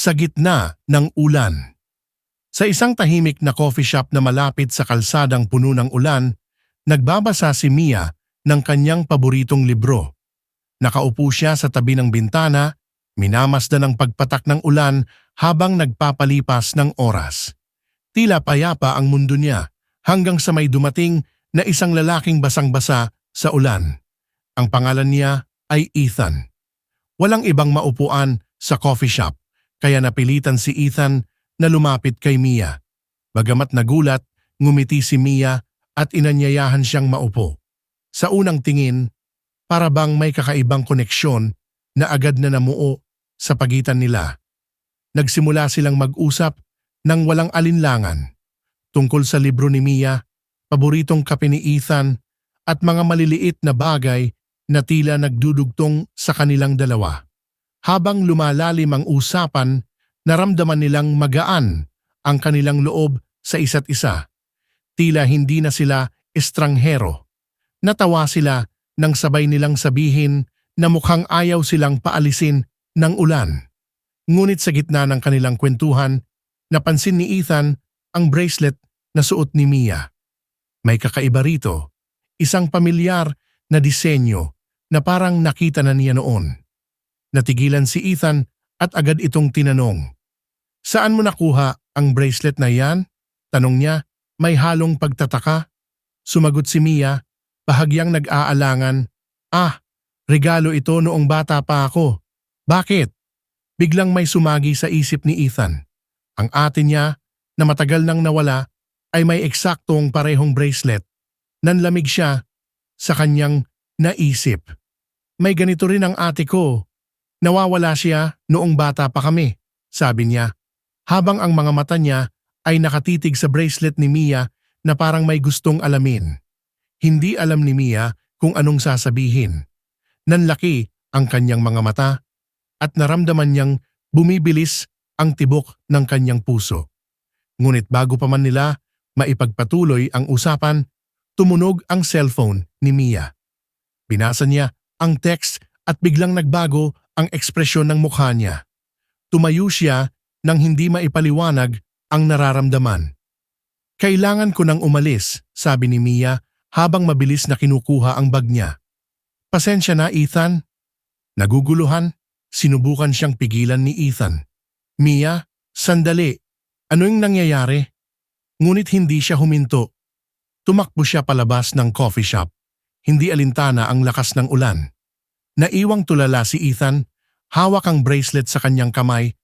sa gitna ng ulan. Sa isang tahimik na coffee shop na malapit sa kalsadang puno ng ulan, nagbabasa si Mia ng kanyang paboritong libro. Nakaupo siya sa tabi ng bintana, minamasdan ang pagpatak ng ulan habang nagpapalipas ng oras. Tila payapa ang mundo niya hanggang sa may dumating na isang lalaking basang-basa sa ulan. Ang pangalan niya ay Ethan. Walang ibang maupuan sa coffee shop, kaya napilitan si Ethan na lumapit kay Mia. Bagamat nagulat, ngumiti si Mia at inanyayahan siyang maupo. Sa unang tingin, para bang may kakaibang koneksyon na agad na namuo sa pagitan nila. Nagsimula silang mag-usap nang walang alinlangan tungkol sa libro ni Mia, paboritong kape ni Ethan at mga maliliit na bagay na tila nagdudugtong sa kanilang dalawa. Habang lumalalim ang usapan, naramdaman nilang magaan ang kanilang loob sa isa't isa. Tila hindi na sila estranghero. Natawa sila nang sabay nilang sabihin na mukhang ayaw silang paalisin ng ulan. Ngunit sa gitna ng kanilang kwentuhan, napansin ni Ethan ang bracelet na suot ni Mia. May kakaiba rito, isang pamilyar na disenyo na parang nakita na niya noon. Natigilan si Ethan at agad itong tinanong. "Saan mo nakuha ang bracelet na yan?" Tanong niya, may halong pagtataka. Sumagot si Mia, bahagyang nag-aalangan. Regalo ito noong bata pa ako." "Bakit?" Biglang may sumagi sa isip ni Ethan. Ang ate niya na matagal nang nawala ay may eksaktong parehong bracelet. Nanlamig siya sa kanyang naisip. "May ganito rin ang ate ko. Nawawala siya noong bata pa kami," sabi niya, habang ang mga mata niya ay nakatitig sa bracelet ni Mia na parang may gustong alamin. Hindi alam ni Mia kung anong sasabihin. Nanlaki ang kanyang mga mata at naramdaman niyang bumibilis ang tibok ng kanyang puso. Ngunit bago pa man nila maipagpatuloy ang usapan, tumunog ang cellphone ni Mia. Binasa niya ang text at biglang nagbago ang ekspresyon ng mukha niya. Tumayo siya nang hindi maipaliwanag ang nararamdaman. "Kailangan ko nang umalis," sabi ni Mia habang mabilis na kinukuha ang bag niya. "Pasensya na, Ethan." Naguguluhan, sinubukan siyang pigilan ni Ethan. "Mia, sandali. Ano yung nangyayari?" Ngunit hindi siya huminto. Tumakbo siya palabas ng coffee shop. Hindi alintana ang lakas ng ulan. Naiwang tulala si Ethan, hawak ang bracelet sa kanyang kamay